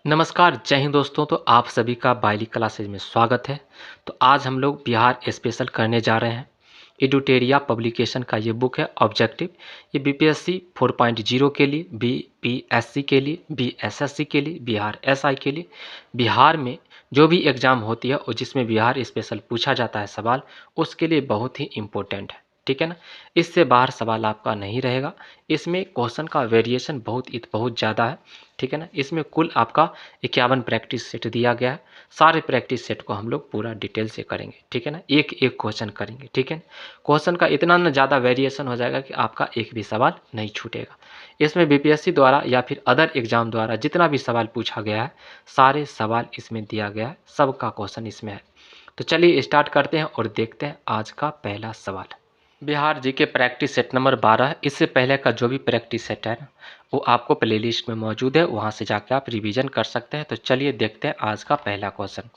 नमस्कार, जय हिंद दोस्तों। तो आप सभी का बायली क्लासेज में स्वागत है। तो आज हम लोग बिहार स्पेशल करने जा रहे हैं। एडुटेरिया पब्लिकेशन का ये बुक है ऑब्जेक्टिव। ये बीपीएससी 4.0 के लिए, बीपीएससी के लिए, बीएसएससी के लिए, बिहार एसआई के लिए, बिहार में जो भी एग्ज़ाम होती है और जिसमें बिहार स्पेशल पूछा जाता है सवाल, उसके लिए बहुत ही इम्पोर्टेंट है। ठीक है ना। इससे बाहर सवाल आपका नहीं रहेगा। इसमें क्वेश्चन का वेरिएशन बहुत ज़्यादा है। ठीक है ना। इसमें कुल आपका 51 प्रैक्टिस सेट दिया गया है। सारे प्रैक्टिस सेट को हम लोग पूरा डिटेल से करेंगे। ठीक है ना। एक एक क्वेश्चन करेंगे। ठीक है। क्वेश्चन का इतना ना ज़्यादा वेरिएशन हो जाएगा कि आपका एक भी सवाल नहीं छूटेगा। इसमें बीपीएससी द्वारा या फिर अदर एग्जाम द्वारा जितना भी सवाल पूछा गया है, सारे सवाल इसमें दिया गया है। सबका क्वेश्चन इसमें है। तो चलिए स्टार्ट करते हैं और देखते हैं आज का पहला सवाल। बिहार जी के प्रैक्टिस सेट नंबर 12 है। इससे पहले का जो भी प्रैक्टिस सेट है ना, वो आपको प्लेलिस्ट में मौजूद है, वहाँ से जाकर आप रिवीजन कर सकते हैं। तो चलिए देखते हैं आज का पहला क्वेश्चन।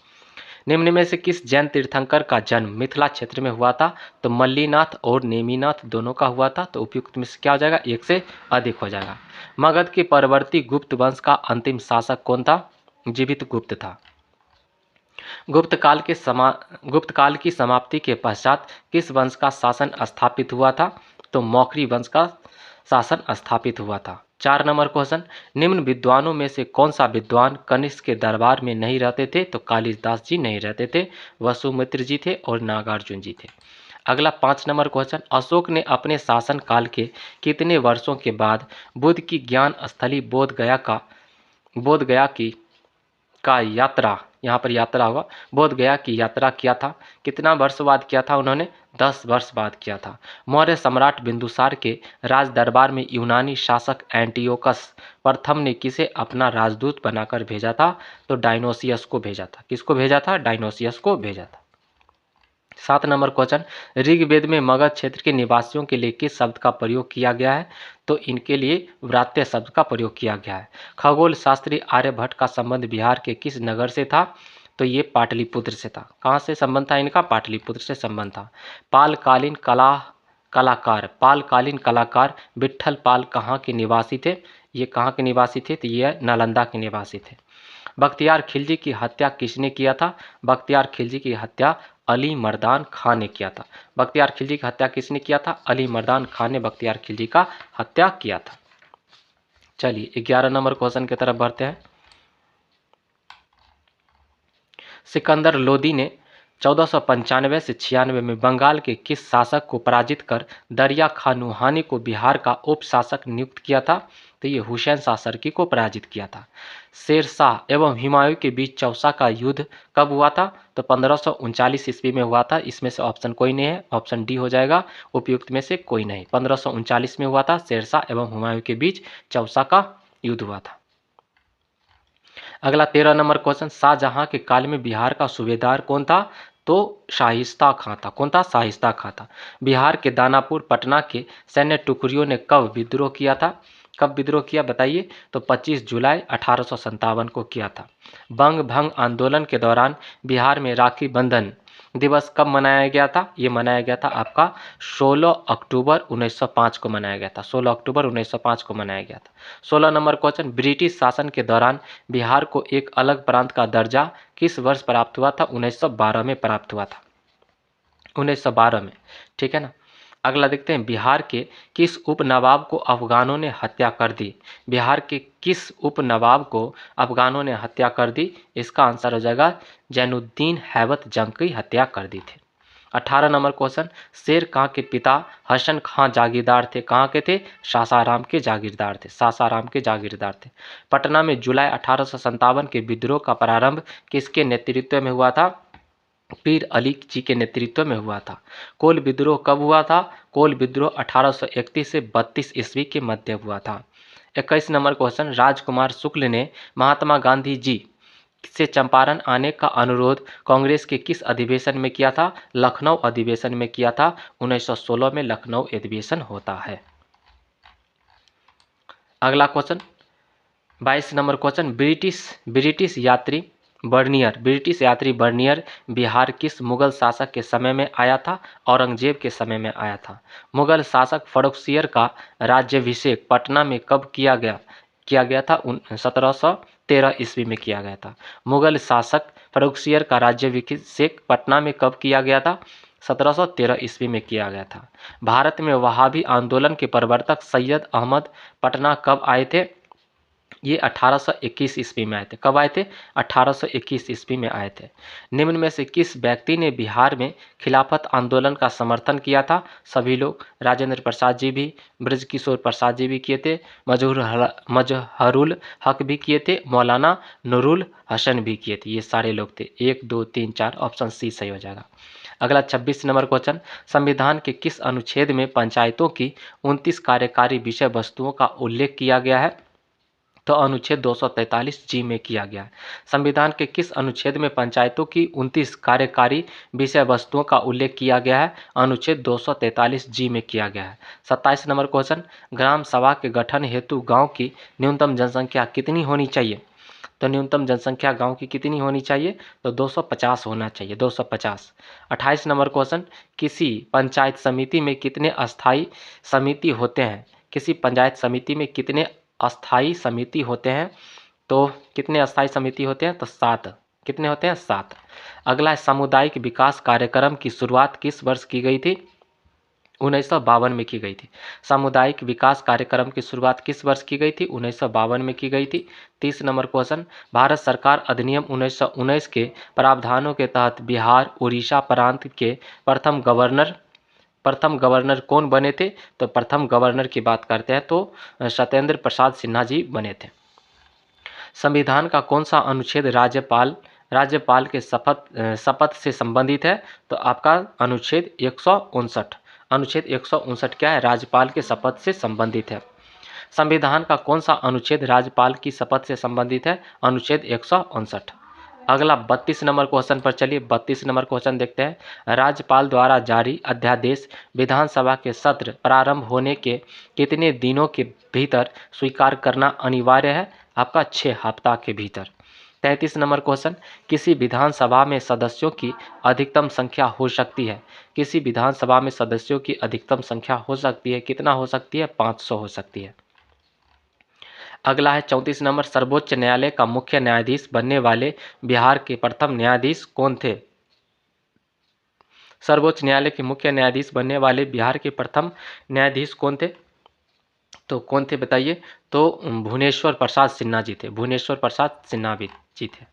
निम्न में से किस जैन तीर्थंकर का जन्म मिथिला क्षेत्र में हुआ था? तो मल्लीनाथ और नेमिनाथ दोनों का हुआ था। तो उपयुक्त में से क्या हो जाएगा? एक से अधिक हो जाएगा। मगध के परवर्ती गुप्त वंश का अंतिम शासक कौन था? जीवित गुप्त था। गुप्त काल की समाप्ति के पश्चात किस वंश का शासन स्थापित हुआ था? तो मौखरी वंश का शासन स्थापित हुआ था। 4 नंबर क्वेश्चन। निम्न विद्वानों में से कौन सा विद्वान कनिष्क के दरबार में नहीं रहते थे? तो कालिदास जी नहीं रहते थे, वसुमित्र जी थे और नागार्जुन जी थे। अगला 5 नंबर क्वेश्चन। अशोक ने अपने शासन काल के कितने वर्षों के बाद बुद्ध की ज्ञान स्थली बोध गया का यात्रा, यहाँ पर यात्रा होगा, बोध गया की यात्रा किया था? कितना वर्ष बाद किया था उन्होंने? 10 वर्ष बाद किया था। मौर्य सम्राट बिंदुसार के राज दरबार में यूनानी शासक एंटियोकस प्रथम ने किसे अपना राजदूत बनाकर भेजा था? तो डायनोसियस को भेजा था। किसको भेजा था? डायनोसियस को भेजा था। 7 नंबर क्वेश्चन। ऋग्वेद में मगध क्षेत्र के निवासियों के लिए किस शब्द का प्रयोग किया गया है? तो इनके लिए व्रात्य शब्द का प्रयोग किया गया है। खगोल शास्त्री आर्यभट्ट का संबंध बिहार के किस नगर से था? तो ये पाटलिपुत्र से था। कहाँ से संबंध था इनका? पाटलिपुत्र से संबंध था। पालकालीन कलाकार विट्ठल पाल कहाँ के निवासी थे? ये कहाँ के निवासी थे? तो ये नालंदा के निवासी थे। बख्तियार खिलजी की हत्या किसने किया था? बख्तियार खिलजी की हत्या अली मर्दान खान ने किया था। बख्तियार खिलजी की हत्या किसने किया था? अली मर्दान खान ने बख्तियार खिलजी का हत्या किया था। चलिए 11 नंबर क्वेश्चन की तरफ बढ़ते हैं। सिकंदर लोदी ने 1495 से 96 में बंगाल के किस शासक को पराजित कर दरिया खां नुहानी को बिहार का उप शासक नियुक्त किया था? तो ये हुसैन शाह सरकी को पराजित किया था। शेरशाह एवं हुमायूं के बीच चौसा का युद्ध कब हुआ था? तो 1539 ईस्वी में हुआ था। इसमें से ऑप्शन कोई नहीं है, ऑप्शन डी हो जाएगा। उपयुक्त में से कोई नहीं। 1539 में हुआ था। शेरशाह एवं हुमायूं के बीच चौसा का युद्ध हुआ था। अगला 13 नंबर क्वेश्चन। शाहजहां के काल में बिहार का सूबेदार कौन था? तो शाहिस्ता खां था। कौन था? शाहिस्ता खां था। बिहार के दानापुर पटना के सैन्य टुकड़ियों ने कब विद्रोह किया था? कब विद्रोह किया बताइए? तो 25 जुलाई 1857 को किया था। बंग भंग आंदोलन के दौरान बिहार में राखी बंधन दिवस कब मनाया गया था? ये मनाया गया था आपका 16 अक्टूबर 1905 को मनाया गया था। 16 अक्टूबर 1905 को मनाया गया था। 16 नंबर क्वेश्चन। ब्रिटिश शासन के दौरान बिहार को एक अलग प्रांत का दर्जा किस वर्ष प्राप्त हुआ था? 1912 में प्राप्त हुआ था। 1912 में। ठीक है ना। अगला देखते हैं। बिहार के किस उप नवाब को अफगानों ने हत्या कर दी? बिहार के किस उप नवाब को अफगानों ने हत्या कर दी? इसका आंसर हो जाएगा जैनुद्दीन हैबत जंग की हत्या कर दी थी। 18 नंबर क्वेश्चन। शेर खां के पिता हसन खां जागीरदार थे। कहाँ के थे? सासाराम के जागीरदार थे। सासाराम के जागीरदार थे। पटना में जुलाई 1857 के विद्रोह का प्रारंभ किसके नेतृत्व में हुआ था? पीर अली जी के नेतृत्व में हुआ था। कोल विद्रोह कब हुआ था? कोल विद्रोह 1831 से 32 ईस्वी के मध्य हुआ था। 21 नंबर क्वेश्चन। राजकुमार शुक्ल ने महात्मा गांधी जी से चंपारण आने का अनुरोध कांग्रेस के किस अधिवेशन में किया था? लखनऊ अधिवेशन में किया था। 1916 में लखनऊ अधिवेशन होता है। अगला क्वेश्चन 22 नंबर क्वेश्चन। ब्रिटिश यात्री बर्नियर बिहार किस मुगल शासक के समय में आया था? औरंगजेब के समय में आया था। मुगल शासक फर्रुखसियर का राज्याभिषेक पटना में कब किया गया था? 1753 13 ईस्वी में किया गया था। मुगल शासक फर्रुखसियर का राज्याभिषेक पटना में कब किया गया था? 1713 ईस्वी में किया गया था। भारत में वहाबी आंदोलन के प्रवर्तक सैयद अहमद पटना कब आए थे? ये 1821 ईस्वी में आए थे। कब आए थे? 1821 ईस्वी में आए थे। निम्न में से किस व्यक्ति ने बिहार में खिलाफत आंदोलन का समर्थन किया था? सभी लोग। राजेंद्र प्रसाद जी भी, ब्रजकिशोर प्रसाद जी भी किए थे, मजहरुल हक भी किए थे, मौलाना नूरुल हसन भी किए थे। ये सारे लोग थे। 1, 2, 3, 4 ऑप्शन सी सही हो जाएगा। अगला 26 नंबर क्वेश्चन, संविधान के किस अनुच्छेद में पंचायतों की 29 कार्यकारी विषय वस्तुओं का उल्लेख किया गया है? तो अनुच्छेद 243 जी में किया गया है। संविधान के किस अनुच्छेद में पंचायतों की 29 कार्यकारी विषय वस्तुओं का उल्लेख किया गया है? अनुच्छेद 243 जी में किया गया है। 27 नंबर क्वेश्चन, ग्राम सभा के गठन हेतु गांव की न्यूनतम जनसंख्या कितनी होनी चाहिए? तो न्यूनतम जनसंख्या गांव की कितनी होनी चाहिए? तो 250 होना चाहिए, 250। 28 नंबर क्वेश्चन, किसी पंचायत समिति में कितने अस्थायी समिति होते हैं? किसी पंचायत समिति में कितने अस्थायी समिति होते हैं? तो कितने अस्थायी समिति होते हैं? तो 7। कितने होते हैं? 7। अगला है, सामुदायिक विकास कार्यक्रम की शुरुआत किस वर्ष की गई थी? 1952 में की गई थी। सामुदायिक विकास कार्यक्रम की शुरुआत किस वर्ष की गई थी? 1952 में की गई थी। 30 नंबर क्वेश्चन, भारत सरकार अधिनियम 1919 के प्रावधानों के तहत बिहार उड़ीसा प्रांत के प्रथम गवर्नर कौन बने थे? तो प्रथम गवर्नर की बात करते हैं तो सत्येंद्र प्रसाद सिन्हा जी बने थे। संविधान का कौन सा अनुच्छेद राज्यपाल के शपथ से संबंधित है? तो आपका अनुच्छेद 159। अनुच्छेद 159 क्या है? राज्यपाल के शपथ से संबंधित है। संविधान का कौन सा अनुच्छेद राज्यपाल की शपथ से संबंधित है? अनुच्छेद 159। अगला 32 नंबर क्वेश्चन पर चलिए। 32 नंबर क्वेश्चन देखते हैं, राज्यपाल द्वारा जारी अध्यादेश विधानसभा के सत्र प्रारंभ होने के कितने दिनों के भीतर स्वीकार करना अनिवार्य है? आपका 6 हफ्ता के भीतर। 33 नंबर क्वेश्चन, किसी विधानसभा में सदस्यों की अधिकतम संख्या हो सकती है? किसी विधानसभा में सदस्यों की अधिकतम संख्या हो सकती है, कितना हो सकती है? 500 हो सकती है। अगला है 34 नंबर, सर्वोच्च न्यायालय का मुख्य न्यायाधीश बनने वाले बिहार के प्रथम न्यायाधीश कौन थे? सर्वोच्च न्यायालय के मुख्य न्यायाधीश बनने वाले बिहार के प्रथम न्यायाधीश कौन थे? तो कौन थे बताइए? तो भुवनेश्वर प्रसाद सिन्हा जी थे। भुवनेश्वर प्रसाद सिन्हा जी थे।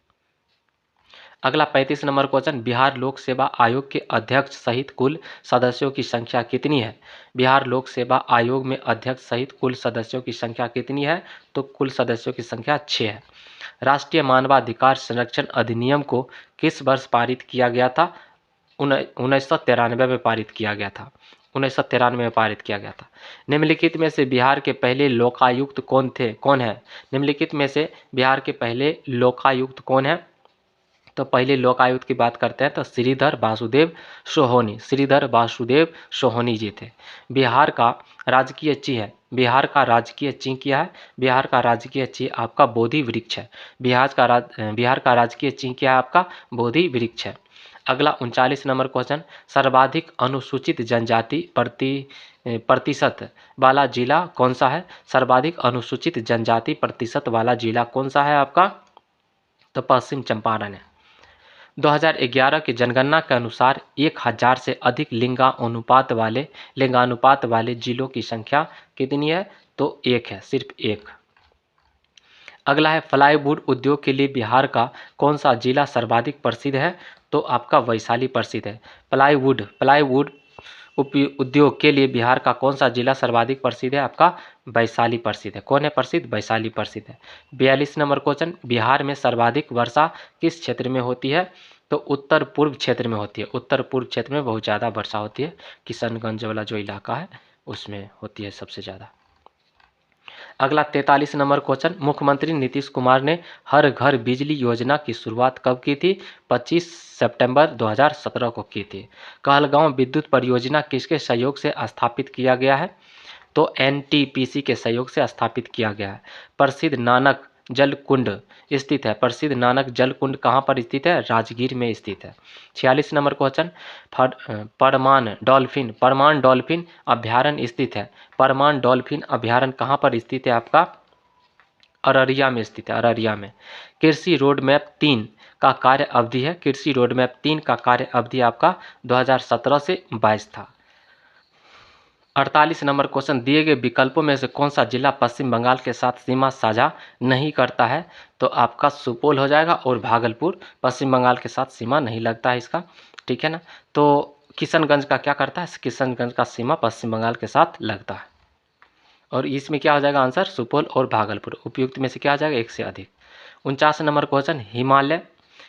अगला 35 नंबर क्वेश्चन, बिहार लोक सेवा आयोग के अध्यक्ष सहित कुल सदस्यों की संख्या कितनी है? बिहार लोक सेवा आयोग में अध्यक्ष सहित कुल सदस्यों की संख्या कितनी है? तो कुल सदस्यों की संख्या 6 है। राष्ट्रीय मानवाधिकार संरक्षण अधिनियम को किस वर्ष पारित किया गया था? 1993 में पारित किया गया था। 1993 में पारित किया गया था। निम्नलिखित में से बिहार के पहले लोकायुक्त कौन है? निम्नलिखित में से बिहार के पहले लोकायुक्त कौन है? तो पहले लोकायुक्त की बात करते हैं तो श्रीधर वासुदेव सोहोनी जी थे। बिहार का राजकीय चिन्ह है। बिहार का राजकीय चिन्ह क्या है? बिहार का राजकीय चिन्ह आपका बोधि वृक्ष है। बिहार का राजकीय चिन्ह क्या है? आपका बोधि वृक्ष है। अगला 39 नंबर क्वेश्चन, सर्वाधिक अनुसूचित जनजाति प्रतिशत वाला जिला कौन सा है? सर्वाधिक अनुसूचित जनजाति प्रतिशत वाला जिला कौन सा है आपका? तो पश्चिम चंपारण है। 2011 की जनगणना के अनुसार 1000 से अधिक लिंगानुपात वाले जिलों की संख्या कितनी है? तो 1 है, सिर्फ 1। अगला है, प्लाईवुड उद्योग के लिए बिहार का कौन सा जिला सर्वाधिक प्रसिद्ध है? तो आपका वैशाली प्रसिद्ध है। प्लाईवुड उद्योग के लिए बिहार का कौन सा जिला सर्वाधिक प्रसिद्ध है? आपका वैशाली प्रसिद्ध है। कौन है प्रसिद्ध? वैशाली प्रसिद्ध है। 42 नंबर क्वेश्चन, बिहार में सर्वाधिक वर्षा किस क्षेत्र में होती है? तो उत्तर पूर्व क्षेत्र में होती है। उत्तर पूर्व क्षेत्र में बहुत ज़्यादा वर्षा होती है। किशनगंज वाला जो इलाका है उसमें होती है सबसे ज़्यादा। अगला 43 नंबर क्वेश्चन, मुख्यमंत्री नीतीश कुमार ने हर घर बिजली योजना की शुरुआत कब की थी? 25 सितंबर 2017 को की थी। कहलगांव विद्युत परियोजना किसके सहयोग से स्थापित किया गया है? तो एनटीपीसी के सहयोग से स्थापित किया गया है। प्रसिद्ध नानक जल कुंड स्थित है। प्रसिद्ध नानक जल कुंड कहाँ पर स्थित है? राजगीर में स्थित है। 46 नंबर क्वेश्चन, परमान डॉल्फिन अभ्यारण्य स्थित है। परमान डॉल्फिन अभ्यारण्य कहाँ पर स्थित है? आपका अररिया में स्थित है, अररिया में। कृषि रोड मैप 3 का कार्य अवधि है, कृषि रोड मैप 3 का कार्य अवधि आपका 2017 से 22 था। 48 नंबर क्वेश्चन, दिए गए विकल्पों में से कौन सा जिला पश्चिम बंगाल के साथ सीमा साझा नहीं करता है? तो आपका सुपौल हो जाएगा और भागलपुर पश्चिम बंगाल के साथ सीमा नहीं लगता है इसका, ठीक है ना। तो किशनगंज का क्या करता है? किशनगंज का सीमा पश्चिम बंगाल के साथ लगता है। और इसमें क्या हो जाएगा आंसर? सुपौल और भागलपुर। उपयुक्त में से क्या आ जाएगा? एक से अधिक। 49 नंबर क्वेश्चन, हिमालय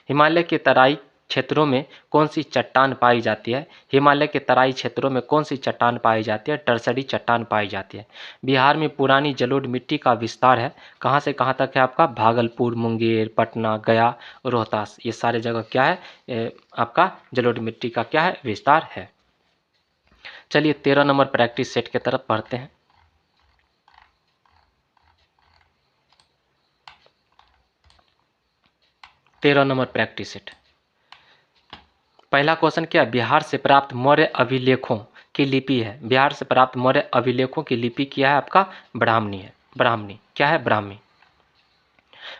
हिमालय के तराई क्षेत्रों में कौन सी चट्टान पाई जाती है? हिमालय के तराई क्षेत्रों में कौन सी चट्टान पाई जाती है? टरसडी चट्टान पाई जाती है। बिहार में पुरानी जलोढ़ मिट्टी का विस्तार है, कहाँ से कहाँ तक है आपका? भागलपुर, मुंगेर, पटना, गया, रोहतास, ये सारे जगह क्या है? आपका जलोढ़ मिट्टी का क्या है? विस्तार है। चलिए 13 नंबर प्रैक्टिस सेट की तरफ बढ़ते हैं। 13 नंबर प्रैक्टिस सेट। पहला क्वेश्चन क्या है? बिहार से प्राप्त मौर्य अभिलेखों की लिपि है। बिहार से प्राप्त मौर्य अभिलेखों की लिपि क्या है आपका? ब्राह्मणी है। ब्राह्मणी क्या है? ब्राह्मी।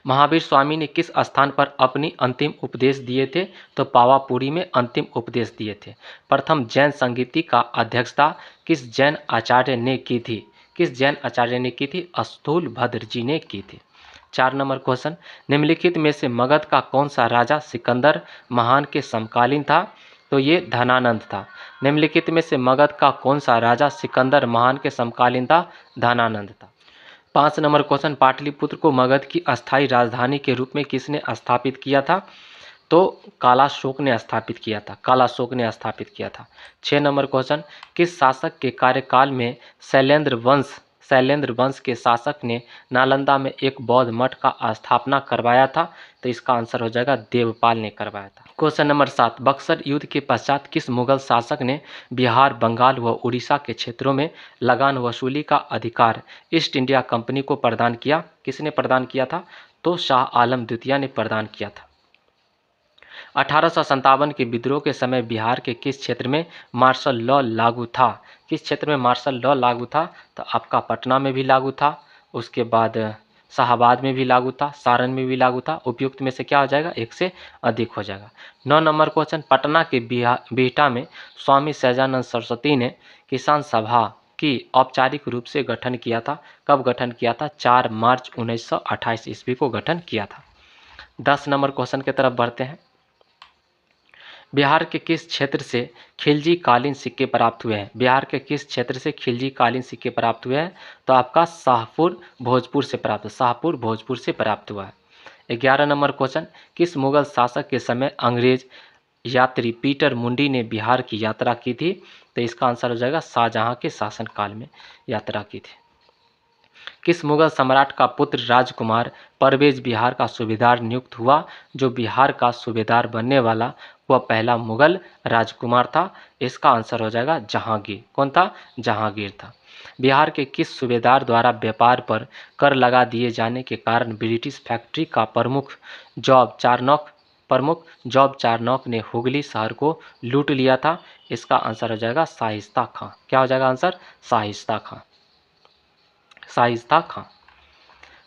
महावीर स्वामी ने किस स्थान पर अपनी अंतिम उपदेश दिए थे? तो पावापुरी में अंतिम उपदेश दिए थे। प्रथम जैन संगीति का अध्यक्षता किस जैन आचार्य ने की थी? किस जैन आचार्य ने की थी? स्थूल भद्र जी ने की थी। 4 नंबर क्वेश्चन, निम्नलिखित में से मगध का कौन सा राजा सिकंदर महान के समकालीन था? तो ये धनानंद था। निम्नलिखित में से मगध का कौन सा राजा सिकंदर महान के समकालीन था? धनानंद था। 5 नंबर क्वेश्चन, पाटलिपुत्र को मगध की अस्थायी राजधानी के रूप में किसने स्थापित किया था? तो कालाशोक ने स्थापित किया था। कालाशोक ने स्थापित किया था। 6 नंबर क्वेश्चन, किस शासक के कार्यकाल में शैलेंद्र वंश के शासक ने नालंदा में एक बौद्ध मठ का स्थापना करवाया था? तो इसका आंसर हो जाएगा देवपाल ने करवाया था। क्वेश्चन नंबर 7, बक्सर युद्ध के पश्चात किस मुगल शासक ने बिहार, बंगाल व उड़ीसा के क्षेत्रों में लगान वसूली का अधिकार ईस्ट इंडिया कंपनी को प्रदान किया? किसने प्रदान किया था? तो शाह आलम द्वितीय ने प्रदान किया था। 1857 के विद्रोह के समय बिहार के किस क्षेत्र में मार्शल लॉ लागू था? किस क्षेत्र में मार्शल लॉ लागू था? तो आपका पटना में भी लागू था, उसके बाद शाहाबाद में भी लागू था, सारण में भी लागू था। उपयुक्त में से क्या हो जाएगा? एक से अधिक हो जाएगा। 9 नंबर क्वेश्चन, पटना के बिहटा में स्वामी सहजानंद सरस्वती ने किसान सभा की औपचारिक रूप से गठन किया था। कब गठन किया था? 4 मार्च 1928 ईस्वी को गठन किया था। 10 नंबर क्वेश्चन की तरफ बढ़ते हैं। बिहार के किस क्षेत्र से खिलजी कालीन सिक्के प्राप्त हुए हैं? बिहार के किस क्षेत्र से खिलजी कालीन सिक्के प्राप्त हुए हैं? तो आपका शाहपुर भोजपुर से प्राप्त, शाहपुर भोजपुर से प्राप्त हुआ है। 11 नंबर क्वेश्चन, किस मुगल शासक के समय अंग्रेज यात्री पीटर मुंडी ने बिहार की यात्रा की थी? तो इसका आंसर हो जाएगा शाहजहां के शासनकाल में यात्रा की थी। किस मुगल सम्राट का पुत्र राजकुमार परवेज बिहार का सूबेदार नियुक्त हुआ? जो बिहार का सूबेदार बनने वाला वह पहला मुगल राजकुमार था। इसका आंसर हो जाएगा जहांगीर। कौन था? जहांगीर था। बिहार के किस सूबेदार द्वारा व्यापार पर कर लगा दिए जाने के कारण ब्रिटिश फैक्ट्री का प्रमुख जॉब चारनॉक ने हुगली शहर को लूट लिया था? इसका आंसर हो जाएगा शाइस्ता खां। क्या हो जाएगा आंसर? शाइस्ता खां। शाइस्ता खां।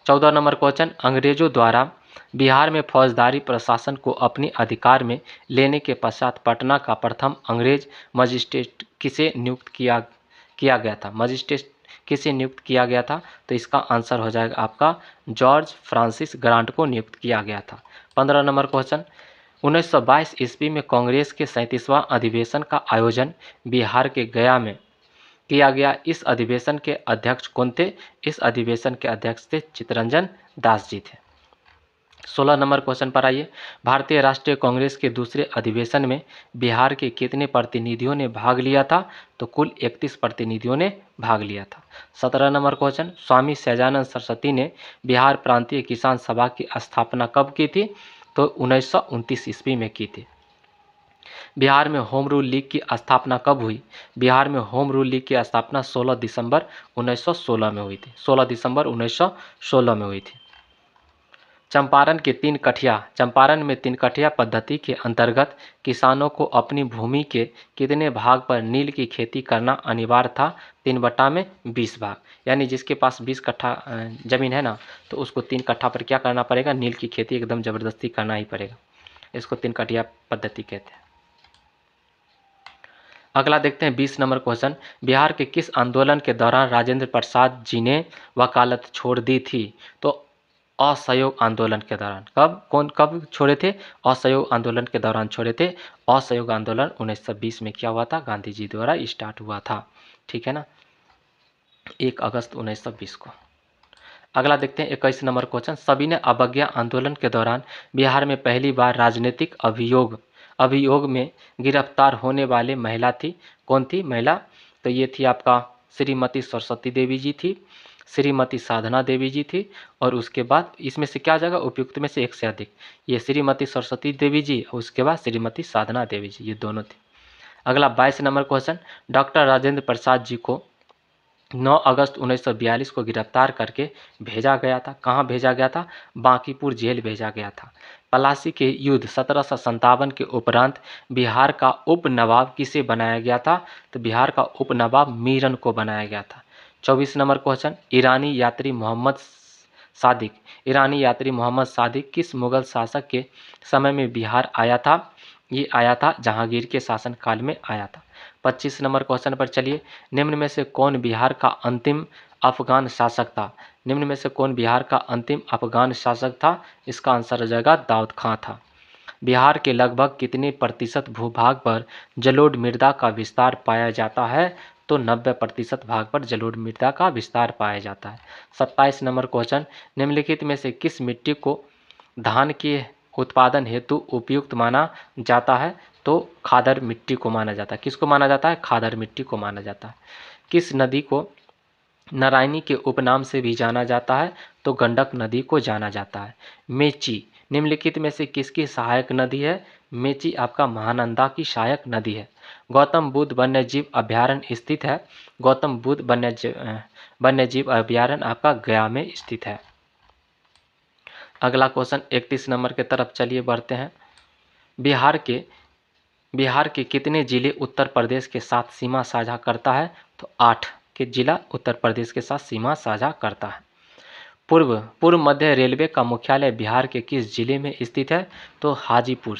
14 नंबर क्वेश्चन, अंग्रेजों द्वारा बिहार में फौजदारी प्रशासन को अपने अधिकार में लेने के पश्चात पटना का प्रथम अंग्रेज मजिस्ट्रेट किसे नियुक्त किया गया था? मजिस्ट्रेट किसे नियुक्त किया गया था? तो इसका आंसर हो जाएगा आपका जॉर्ज फ्रांसिस ग्रांट को नियुक्त किया गया था। 15 नंबर क्वेश्चन, 1922 ईस्वी में कांग्रेस के 37वां अधिवेशन का आयोजन बिहार के गया में किया गया। इस अधिवेशन के अध्यक्ष कौन थे? इस अधिवेशन के अध्यक्ष थे चित्तरंजन दास जी थे। 16 नंबर क्वेश्चन पर आइए। भारतीय राष्ट्रीय कांग्रेस के दूसरे अधिवेशन में बिहार के कितने प्रतिनिधियों ने भाग लिया था? तो कुल 31 प्रतिनिधियों ने भाग लिया था। 17 नंबर क्वेश्चन, स्वामी सहजानंद सरस्वती ने बिहार प्रांतीय किसान सभा की स्थापना कब की थी? तो 1929 ईस्वी में की थी। बिहार में होम रूल लीग की स्थापना कब हुई? बिहार में होम रूल लीग की स्थापना 16 दिसंबर 1916 में हुई थी। 16 दिसंबर 1916 में हुई थी। चंपारण में 3 कठिया पद्धति के अंतर्गत किसानों को अपनी भूमि के कितने भाग पर नील की खेती करना अनिवार्य था? 3/20 भाग। यानी जिसके पास 20 कट्ठा जमीन है ना, तो उसको 3 कट्ठा पर क्या करना पड़ेगा? नील की खेती एकदम जबरदस्ती करना ही पड़ेगा। इसको 3 कठिया पद्धति कहते हैं। अगला देखते हैं 20 नंबर क्वेश्चन। बिहार के किस आंदोलन के दौरान राजेंद्र प्रसाद जी ने वकालत छोड़ दी थी? तो असहयोग आंदोलन के दौरान। कब छोड़े थे? असहयोग आंदोलन के दौरान छोड़े थे। असहयोग आंदोलन 1920 में क्या हुआ था? गांधी जी द्वारा स्टार्ट हुआ था। ठीक है ना, 1 अगस्त 1920 को। अगला देखते हैं 21 नंबर क्वेश्चन। सविनय अवज्ञा आंदोलन के दौरान बिहार में पहली बार राजनीतिक अभियोग में गिरफ्तार होने वाली महिला थी। कौन थी महिला? तो ये थी आपका श्रीमती सरस्वती देवी जी थी, श्रीमती साधना देवी जी थी, और उसके बाद इसमें से क्या आ जाएगा? उपयुक्त में से एक से अधिक। ये श्रीमती सरस्वती देवी जी और उसके बाद श्रीमती साधना देवी जी, ये दोनों थी। अगला 22 number question. Doctor Rajendra Prasad ji को 9 अगस्त 1942 को गिरफ्तार करके भेजा गया था। कहाँ भेजा गया था? बांकीपुर जेल भेजा गया था। पलासी के युद्ध 1757 के उपरांत बिहार का उप नवाब किसे बनाया गया था? तो बिहार का उप नवाब मीरन को बनाया गया था। 24 नंबर क्वेश्चन। ईरानी यात्री मोहम्मद सादिक किस मुगल शासक के समय में बिहार आया था? ये आया था जहांगीर के शासनकाल में आया था। 25 नंबर क्वेश्चन पर चलिए। निम्न में से कौन बिहार का अंतिम अफगान शासक था? निम्न में से कौन बिहार का अंतिम अफगान शासक था? इसका आंसर हो जाएगा दाऊद खां था। बिहार के लगभग कितने प्रतिशत भूभाग पर जलोढ़ मृदा का विस्तार पाया जाता है? तो 90% भाग पर जलोढ़ मृदा का विस्तार पाया जाता है। 27 नंबर क्वेश्चन। निम्नलिखित में से किस मिट्टी को धान के उत्पादन हेतु उपयुक्त माना जाता है? तो खादर मिट्टी को माना जाता है। किसको माना जाता है? खादर मिट्टी को माना जाता है। किस नदी को नारायणी के उपनाम से भी जाना जाता है? तो गंडक नदी को जाना जाता है। मेची निम्नलिखित में से किसकी सहायक नदी है? मेची आपका महानंदा की सहायक नदी है। गौतम बुद्ध वन्यजीव अभयारण्य स्थित है। गौतम बुद्ध वन्यजीव अभयारण्य आपका गया में स्थित है। अगला क्वेश्चन 31 नंबर के तरफ चलिए बढ़ते हैं। बिहार के कितने जिले उत्तर प्रदेश के साथ सीमा साझा करता है? तो 8 के जिला उत्तर प्रदेश के साथ सीमा साझा करता है। पूर्व मध्य रेलवे का मुख्यालय बिहार के किस जिले में स्थित है? तो हाजीपुर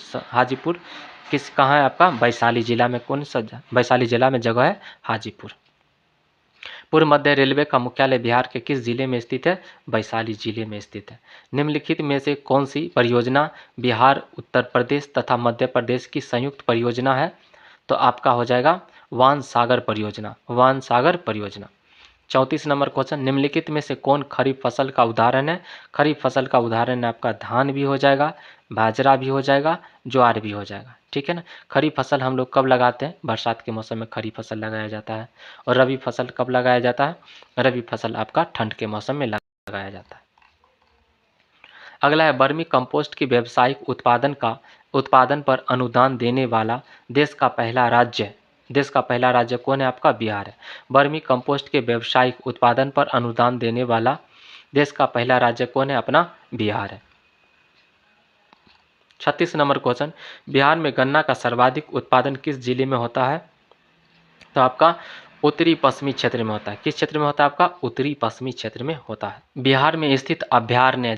कहाँ है आपका? वैशाली जिला में। कौन सा? वैशाली जिला में जगह है हाजीपुर। पूर्व मध्य रेलवे का मुख्यालय बिहार के किस जिले में स्थित है? वैशाली जिले में स्थित है। निम्नलिखित में से कौन सी परियोजना बिहार, उत्तर प्रदेश तथा मध्य प्रदेश की संयुक्त परियोजना है? तो आपका हो जाएगा वान सागर परियोजना। 34 नंबर क्वेश्चन। निम्नलिखित में से कौन खरीफ फसल का उदाहरण है? खरीफ फसल का उदाहरण आपका धान भी हो जाएगा, बाजरा भी हो जाएगा, ज्वार भी हो जाएगा। ठीक है ना। खरीफ फसल हम लोग कब लगाते हैं? बरसात के मौसम में खरीफ फसल लगाया जाता है। और रबी फसल कब लगाया जाता है? रबी फसल आपका ठंड के मौसम में लगाया जाता है। अगला है वर्मी कंपोस्ट की व्यावसायिक उत्पादन पर अनुदान देने वाला देश का पहला राज्य कौन है? आपका बिहार है। वर्मी कंपोस्ट के व्यावसायिक उत्पादन पर अनुदान देने वाला देश का पहला राज्य कौन है? अपना बिहार है। 36 नंबर क्वेश्चन। बिहार में गन्ना का सर्वाधिक उत्पादन किस जिले में होता है? तो आपका उत्तरी पश्चिमी क्षेत्र में होता है। किस क्षेत्र में होता है? आपका उत्तरी पश्चिमी क्षेत्र में होता है। बिहार में स्थित अभयारण्य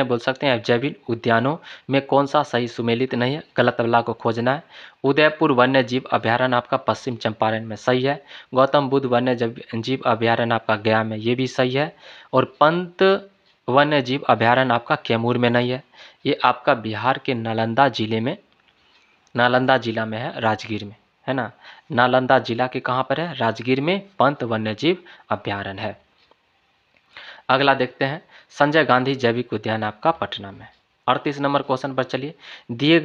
बोल सकते हैं, जैविक उद्यानों में कौन सा सही सुमेलित नहीं है? गलत वाला को खोजना है। उदयपुर वन्य जीव अभयारण्य आपका पश्चिम चंपारण में सही है। गौतम बुद्ध वन्य जीव अभयारण्य आपका गया में, ये भी सही है। और पंत वन्य जीव अभयारण्य आपका कैमूर में नहीं है। ये आपका बिहार के नालंदा जिला में है, राजगीर में है ना। नालंदा जिला के कहाँ पर है? राजगीर में पंत वन्यजीव अभयारण्य है। अगला देखते हैं संजय गांधी जैविक उद्यान आपका पटना में। 38 नंबर क्वेश्चन पर चलिए। दिए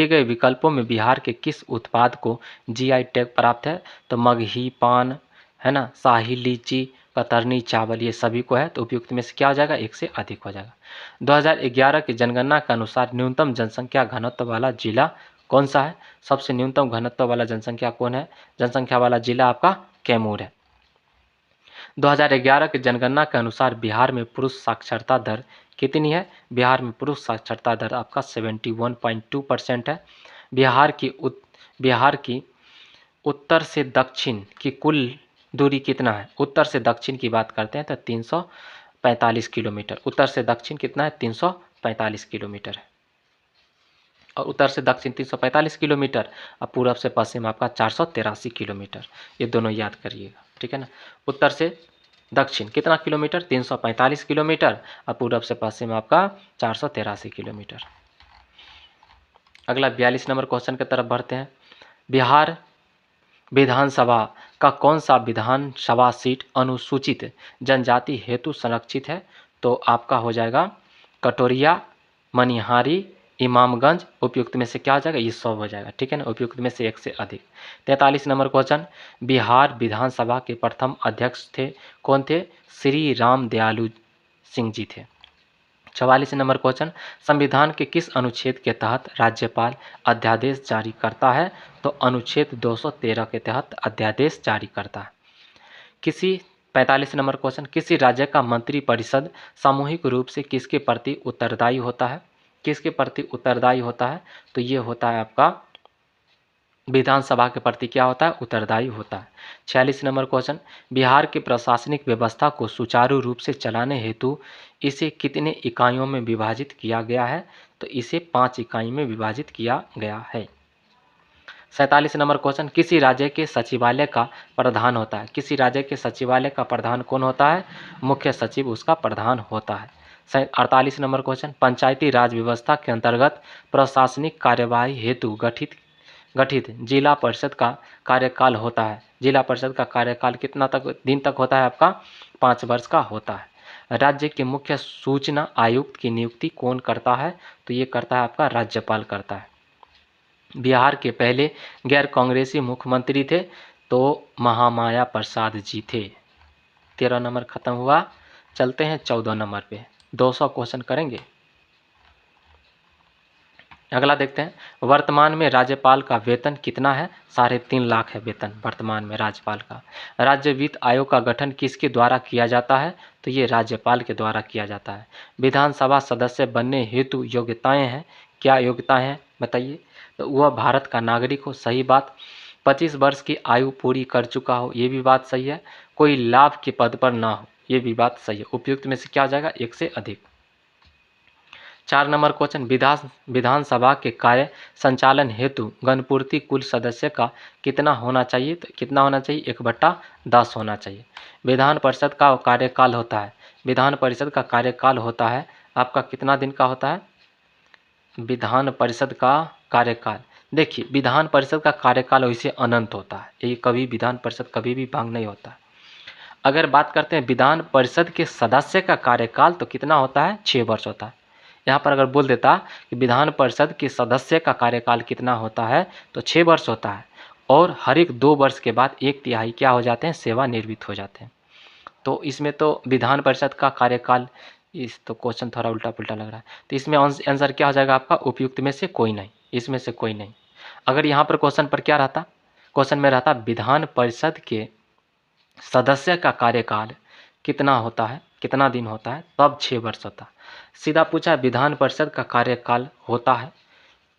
गए विकल्पों में बिहार के किस उत्पाद को जीआई टैग प्राप्त है? तो मगही पान है ना, शाही लीची, कतरनी चावल, ये सभी को है। तो उपयुक्त में से क्या हो जाएगा? एक से अधिक हो जाएगा। 2011 की जनगणना के अनुसार न्यूनतम जनसंख्या घनत्व वाला जिला कौन सा है? सबसे न्यूनतम घनत्व वाला जनसंख्या वाला जिला आपका कैमूर है। 2011 की जनगणना के अनुसार बिहार में पुरुष साक्षरता दर कितनी है? बिहार में पुरुष साक्षरता दर आपका 71.2% है। बिहार की उत्तर से दक्षिण की कुल दूरी कितना है? उत्तर से दक्षिण की बात करते हैं तो 345 किलोमीटर। उत्तर से दक्षिण कितना है? 345 किलोमीटर है। और उत्तर से दक्षिण 345 किलोमीटर और पूरब से पश्चिम आपका 483 किलोमीटर। ये दोनों याद करिएगा, ठीक है ना। उत्तर से दक्षिण कितना किलोमीटर? 345 किलोमीटर और पूरब से पश्चिम आपका 483 किलोमीटर। अगला 42 नंबर क्वेश्चन की तरफ बढ़ते हैं। बिहार विधानसभा का कौन सा विधानसभा सीट अनुसूचित जनजाति हेतु संरक्षित है? तो आपका हो जाएगा कटोरिया, मनिहारी, इमामगंज। उपयुक्त में से क्या हो जाएगा? ये सब हो जाएगा, ठीक है ना। उपयुक्त में से एक से अधिक। 43 नंबर क्वेश्चन। बिहार विधानसभा के प्रथम अध्यक्ष थे कौन थे? श्री राम दयालु सिंह जी थे। 44 नंबर क्वेश्चन। संविधान के किस अनुच्छेद के तहत राज्यपाल अध्यादेश जारी करता है? तो अनुच्छेद 213 के तहत अध्यादेश जारी करता है। 45 नंबर क्वेश्चन। किसी राज्य का मंत्री परिषद सामूहिक रूप से किसके प्रति उत्तरदायी होता है? किसके प्रति उत्तरदायी होता है? तो ये होता है आपका विधानसभा के प्रति क्या होता है? उत्तरदायी होता है। 46 नंबर क्वेश्चन। बिहार की प्रशासनिक व्यवस्था को सुचारू रूप से चलाने हेतु इसे कितने इकाइयों में विभाजित किया गया है? तो इसे 5 इकाई में विभाजित किया गया है। 47 नंबर क्वेश्चन। किसी राज्य के सचिवालय का प्रधान होता है? किसी राज्य के सचिवालय का प्रधान कौन होता है? मुख्य सचिव उसका प्रधान होता है। 48 नंबर क्वेश्चन। पंचायती राज व्यवस्था के अंतर्गत प्रशासनिक कार्यवाही हेतु गठित जिला परिषद का कार्यकाल होता है। जिला परिषद का कार्यकाल कितना दिन तक होता है? आपका 5 वर्ष का होता है। राज्य के मुख्य सूचना आयुक्त की नियुक्ति कौन करता है? तो ये करता है आपका राज्यपाल करता है। बिहार के पहले गैर कांग्रेसी मुख्यमंत्री थे तो महामाया प्रसाद जी थे। 13 नंबर खत्म हुआ। चलते हैं 14 नंबर पे। 200 क्वेश्चन करेंगे। अगला देखते हैं। वर्तमान में राज्यपाल का वेतन कितना है? 3.5 लाख है वेतन वर्तमान में राज्यपाल का। राज्य वित्त आयोग का गठन किसके द्वारा किया जाता है? तो ये राज्यपाल के द्वारा किया जाता है। विधानसभा सदस्य बनने हेतु योग्यताएं हैं। क्या योग्यताएं हैं बताइए? तो वह भारत का नागरिक हो, सही बात। 25 वर्ष की आयु पूरी कर चुका हो, ये भी बात सही है। कोई लाभ के पद पर ना हो, ये भी बात सही है। उपयुक्त में से क्या हो जाएगा? एक से अधिक। 4 नंबर क्वेश्चन। विधानसभा के कार्य संचालन हेतु गणपूर्ति कुल सदस्य का कितना होना चाहिए? तो कितना होना चाहिए? 1/10 होना चाहिए। विधान परिषद का कार्यकाल होता है। विधान परिषद का कार्यकाल होता है आपका कितना दिन का होता है? विधान परिषद का कार्यकाल, देखिए विधान परिषद का कार्यकाल वैसे अनंत होता है। ये कभी विधान परिषद कभी भी भंग नहीं होता। अगर बात करते हैं विधान परिषद के सदस्य का कार्यकाल तो कितना होता है? 6 वर्ष होता है। यहाँ पर अगर बोल देता कि विधान परिषद के सदस्य का कार्यकाल कितना होता है तो 6 वर्ष होता है। और हर एक 2 वर्ष के बाद 1/3 क्या हो जाते हैं? सेवानिवृत्त हो जाते हैं। तो इसमें तो विधान परिषद का कार्यकाल, इस तो क्वेश्चन थोड़ा उल्टा पुल्टा लग रहा है। तो इसमें आंसर क्या हो जाएगा आपका? उपयुक्त में से कोई नहीं, इसमें से कोई नहीं। अगर यहाँ पर क्वेश्चन पर क्या रहता? क्वेश्चन में रहता विधान परिषद के सदस्य का कार्यकाल कितना होता है, कितना दिन होता है, तब 6 वर्ष होता है। सीधा पूछा विधान परिषद का कार्यकाल होता है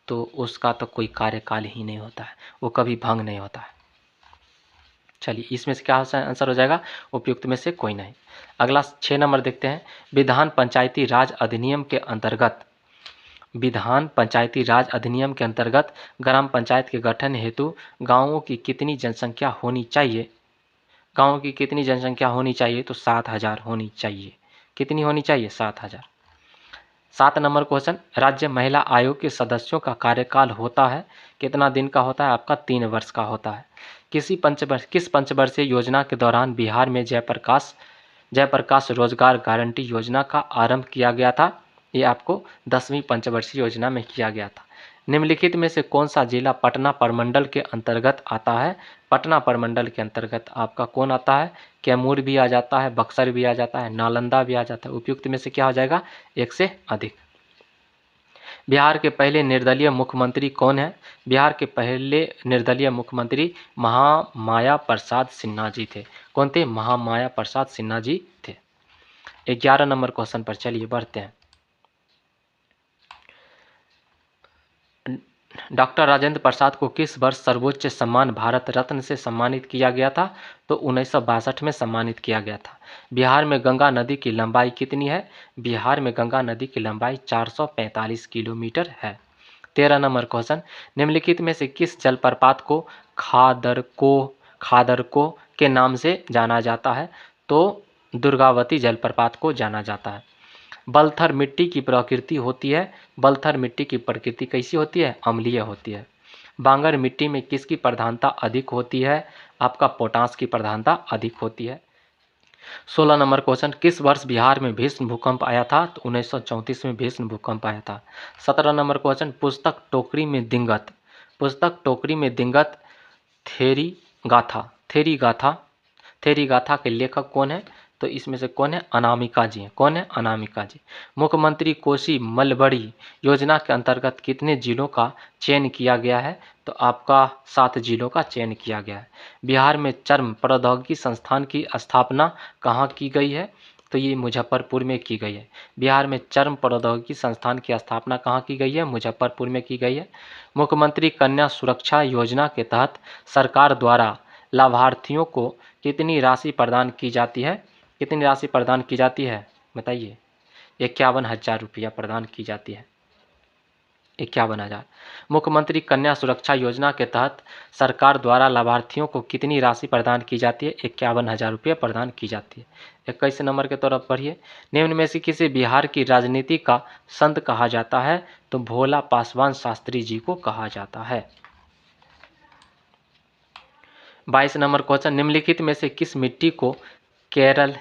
तो उसका तो कोई कार्यकाल ही नहीं होता है, वो कभी भंग नहीं होता है। चलिए इसमें से क्या आंसर हो जाएगा? उपयुक्त में से कोई नहीं। अगला 6 नंबर देखते हैं। विधान पंचायती राज अधिनियम के अंतर्गत ग्राम पंचायत के गठन हेतु गाँवों की कितनी जनसंख्या होनी चाहिए? गाँव की कितनी जनसंख्या होनी चाहिए? तो 7,000 होनी चाहिए। कितनी होनी चाहिए? 7,000। 7 नंबर क्वेश्चन। राज्य महिला आयोग के सदस्यों का कार्यकाल होता है कितना दिन का होता है? आपका 3 वर्ष का होता है। किस पंचवर्षीय योजना के दौरान बिहार में जयप्रकाश रोजगार गारंटी योजना का आरंभ किया गया था? ये आपको 10वीं पंचवर्षीय योजना में किया गया था। निम्नलिखित में से कौन सा जिला पटना प्रमंडल के अंतर्गत आता है? पटना प्रमंडल के अंतर्गत आपका कौन आता है? कैमूर भी आ जाता है, बक्सर भी आ जाता है, नालंदा भी आ जाता है। उपयुक्त में से क्या हो जाएगा? एक से अधिक। बिहार के पहले निर्दलीय मुख्यमंत्री कौन है? बिहार के पहले निर्दलीय मुख्यमंत्री महामाया प्रसाद सिन्हा जी थे। कौन थे? महामाया प्रसाद सिन्हा जी थे। 11 नंबर क्वेश्चन पर चलिए बढ़ते हैं। डॉक्टर राजेंद्र प्रसाद को किस वर्ष सर्वोच्च सम्मान भारत रत्न से सम्मानित किया गया था? तो 1962 में सम्मानित किया गया था। बिहार में गंगा नदी की लंबाई कितनी है? बिहार में गंगा नदी की लंबाई 445 किलोमीटर है। 13 नंबर क्वेश्चन, निम्नलिखित में से किस जलप्रपात को खादरको के नाम से जाना जाता है? तो दुर्गावती जलप्रपात को जाना जाता है। बलथर मिट्टी की प्रकृति होती है, बलथर मिट्टी की प्रकृति कैसी होती है? अम्लीय होती है। बांगर मिट्टी में किसकी प्रधानता अधिक होती है? आपका पोटास की प्रधानता अधिक होती है। 16 नंबर क्वेश्चन, किस वर्ष बिहार में भीषण भूकंप आया था? तो 1934 में भीषण भूकंप आया था। 17 नंबर क्वेश्चन, पुस्तक टोकरी में दिंगत, पुस्तक टोकरी में दिंगत थेरी गाथा, थेरी गाथा, थेरी गाथा के लेखक कौन है? तो इसमें से कौन है? अनामिका जी हैं। कौन है? अनामिका जी। मुख्यमंत्री कोसी मलबड़ी योजना के अंतर्गत कितने जिलों का चयन किया गया है? तो आपका 7 जिलों का चयन किया गया है। बिहार में चर्म प्रौद्योगिकी संस्थान की स्थापना कहाँ की गई है? तो ये मुजफ्फरपुर में की गई है। बिहार में चर्म प्रौद्योगिकी संस्थान की स्थापना कहाँ की गई है? मुजफ्फरपुर में की गई है। मुख्यमंत्री कन्या सुरक्षा योजना के तहत सरकार द्वारा लाभार्थियों को कितनी राशि प्रदान की जाती है? कितनी राशि प्रदान की जाती है? बताइए। 51,000 रुपया प्रदान की जाती है। 51,000। मुख्यमंत्री कन्या सुरक्षा योजना के तहत सरकार द्वारा लाभार्थियों को कितनी राशि प्रदान की जाती है? 51,000 रुपये प्रदान की जाती है। 21 नंबर के तरफ पढ़िए, निम्न में से किसे बिहार की राजनीति का संत कहा जाता है? तो भोला पासवान शास्त्री जी को कहा जाता है। 22 नंबर क्वेश्चन, निम्नलिखित में से किस मिट्टी को करेल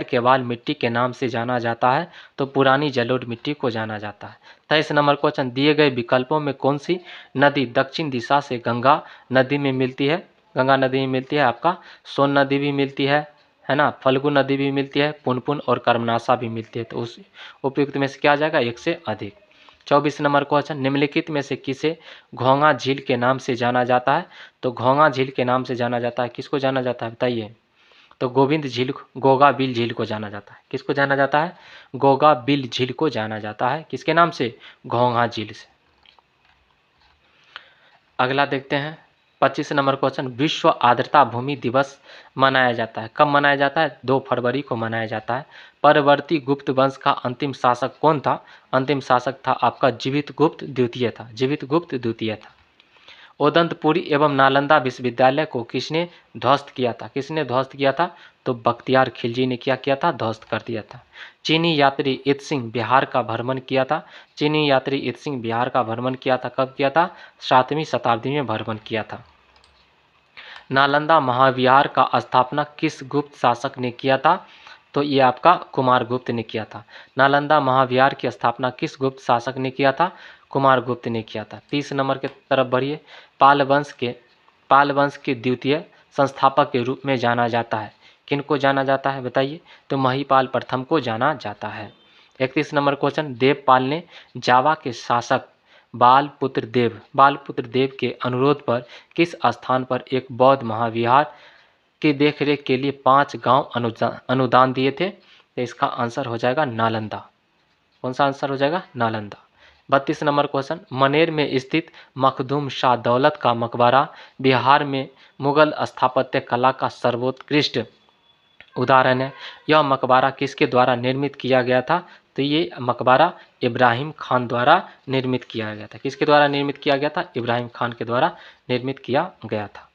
केबाल मिट्टी के नाम से जाना जाता है? तो पुरानी जलोढ़ मिट्टी को जाना जाता है। 23 नंबर क्वेश्चन, दिए गए विकल्पों में कौन सी नदी दक्षिण दिशा से गंगा नदी में मिलती है? गंगा नदी में मिलती है आपका सोन नदी भी मिलती है ना, फल्गु नदी भी मिलती है, पुनपुन और कर्मनाशा भी मिलती है। तो उस उपयुक्त में से क्या आ जाएगा? एक से अधिक। 24 नंबर क्वेश्चन, निम्नलिखित में से किसे घोंघा झील के नाम से जाना जाता है? तो घोंघा झील के नाम से जाना जाता है, किसको जाना जाता है बताइए? तो गोविंद झील, गोगा बिल झील को जाना जाता है। किसको जाना जाता है? गोगा बिल झील को जाना जाता है। किसके नाम से? घोंघा झील से। अगला देखते हैं 25 नंबर क्वेश्चन, विश्व आर्द्रता भूमि दिवस मनाया जाता है। कब मनाया जाता है? 2 फरवरी को मनाया जाता है। परवर्ती गुप्त वंश का अंतिम शासक कौन था? अंतिम शासक था आपका जीवित गुप्त द्वितीय था, जीवित गुप्त द्वितीय था। ओदंतपुरी एवं नालंदा विश्वविद्यालय को किसने ध्वस्त किया था? किसने ध्वस्त किया था? तो बख्तियार खिलजी ने क्या किया था? ध्वस्त कर दिया था। चीनी यात्री इत सिंह बिहार का भ्रमण किया था। चीनी यात्री इत सिंह बिहार का भ्रमण किया था। कब किया था? 7वीं शताब्दी में भ्रमण किया था। नालंदा महाविहार का स्थापना किस गुप्त शासक ने किया था? तो ये आपका कुमारगुप्त ने किया था। नालंदा महाविहार की स्थापना किस गुप्त शासक ने किया था? कुमारगुप्त ने किया था। 30 नंबर के तरफ बढ़िए, पाल वंश के द्वितीय संस्थापक के रूप में जाना जाता है। किनको जाना जाता है बताइए? तो महिपाल प्रथम को जाना जाता है। 31 नंबर क्वेश्चन, देवपाल ने जावा के शासक बालपुत्र देव के अनुरोध पर किस स्थान पर एक बौद्ध महाविहार की देखरेख के लिए 5 गांव अनुदान दिए थे? तो इसका आंसर हो जाएगा नालंदा। कौन सा आंसर हो जाएगा? नालंदा। 32 नंबर क्वेश्चन, मनेर में स्थित मखदूम शाह दौलत का मकबरा बिहार में मुगल स्थापत्य कला का सर्वोत्कृष्ट उदाहरण है। यह मकबरा किसके द्वारा निर्मित किया गया था? तो ये मकबरा इब्राहिम खान द्वारा निर्मित किया गया था। किसके द्वारा निर्मित किया गया था? इब्राहिम खान के द्वारा निर्मित किया गया था।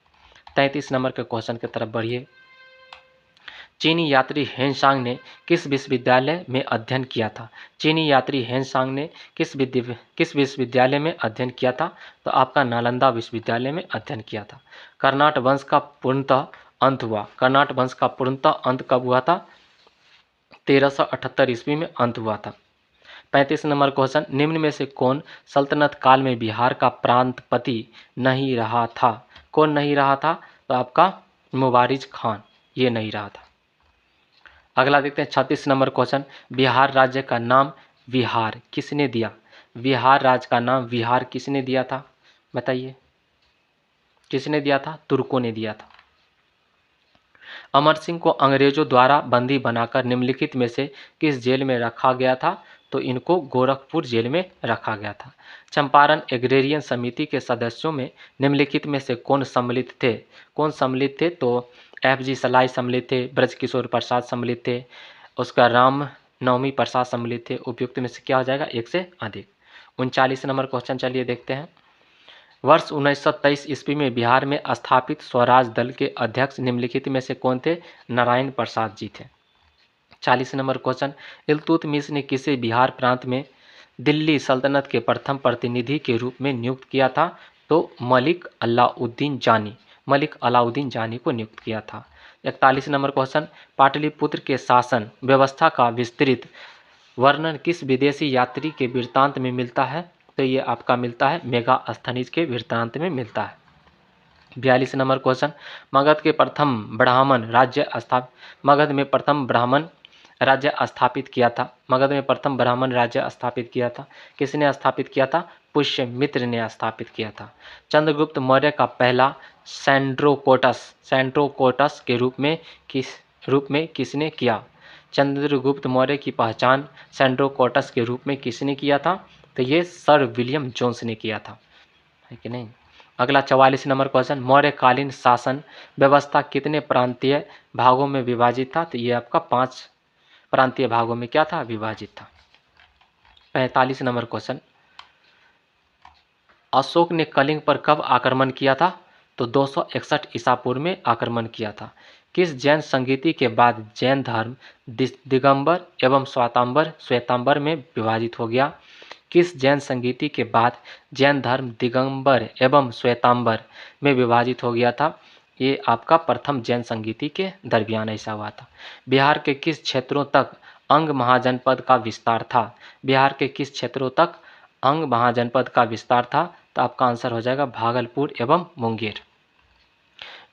33 नंबर के क्वेश्चन की तरफ बढ़िए, चीनी यात्री हेनसांग ने किस विश्वविद्यालय में अध्ययन किया था? चीनी यात्री हेनसांग ने किस विश्वविद्यालय में अध्ययन किया था? तो आपका नालंदा विश्वविद्यालय में अध्ययन किया था। कर्नाट वंश का पूर्णतः अंत हुआ। कर्नाट वंश का पूर्णतः अंत कब हुआ था? 1378 ईस्वी में अंत हुआ था। 35 नंबर क्वेश्चन, निम्न में से कौन सल्तनत काल में बिहार का प्रांतपति नहीं रहा था? कौन नहीं रहा था? तो आपका मुबारिज खान, ये नहीं रहा था। अगला देखते हैं 36 नंबर क्वेश्चन, बिहार राज्य का नाम विहार किसने दिया? विहार राज्य का नाम विहार किसने दिया था? बताइए, किसने दिया था? तुर्कों ने दिया था। अमर सिंह को अंग्रेजों द्वारा बंदी बनाकर निम्नलिखित में से किस जेल में रखा गया था? तो इनको गोरखपुर जेल में रखा गया था। चंपारण एग्रेरियन समिति के सदस्यों में निम्नलिखित में से कौन सम्मिलित थे? कौन सम्मिलित थे? तो FG सलाई सम्मिलित थे, ब्रजकिशोर प्रसाद सम्मिलित थे, उसका राम नवमी प्रसाद सम्मिलित थे। उपयुक्त में से क्या हो जाएगा? एक से अधिक। 39 नंबर क्वेश्चन चलिए देखते हैं। वर्ष 1923 ईस्वी में बिहार में स्थापित स्वराज दल के अध्यक्ष निम्नलिखित में से कौन थे? नारायण प्रसाद जी थे। 40 नंबर क्वेश्चन, इल्तुतमिश ने किसे बिहार प्रांत में दिल्ली सल्तनत के प्रथम प्रतिनिधि के रूप में नियुक्त किया था? तो मलिक अलाउद्दीन जानी को नियुक्त किया था। 41 नंबर क्वेश्चन, पाटलिपुत्र के शासन व्यवस्था का विस्तृत वर्णन किस विदेशी यात्री के वृत्तांत में मिलता है? तो ये आपका मिलता है मेगास्थनीज के वृत्तांत में मिलता है। 42 नंबर क्वेश्चन, मगध में प्रथम ब्राह्मण राज्य स्थापित किया था। मगध में प्रथम ब्राह्मण राज्य स्थापित किया था। किसने स्थापित किया था? पुष्यमित्र ने स्थापित किया था। चंद्रगुप्त मौर्य का पहला सेंड्रोकोटस के रूप में किसने किया? चंद्रगुप्त मौर्य की पहचान सेंड्रोकोटस के रूप में किसने किया था? तो ये सर विलियम जोन्स ने किया था, है कि नहीं। अगला 44 नंबर क्वेश्चन, मौर्यकालीन शासन व्यवस्था कितने प्रांतीय भागों में विभाजित था? तो ये आपका 5 प्रांतीय भागों में क्या था? विभाजित था। 45 नंबर क्वेश्चन, अशोक ने कलिंग पर कब आक्रमण किया था? तो 261 ईसा पूर्व में आक्रमण किया था। किस जैन संगीति के बाद जैन धर्म दिगंबर एवं श्वेतांबर में विभाजित हो गया? किस जैन संगीति के बाद जैन धर्म दिगंबर एवं श्वेतांबर में विभाजित हो गया था? ये आपका प्रथम जैन संगीति के दरमियान ऐसा हुआ था। बिहार के किस क्षेत्रों तक अंग महाजनपद का विस्तार था? बिहार के किस क्षेत्रों तक अंग महाजनपद का विस्तार था? तो आपका आंसर हो जाएगा भागलपुर एवं मुंगेर।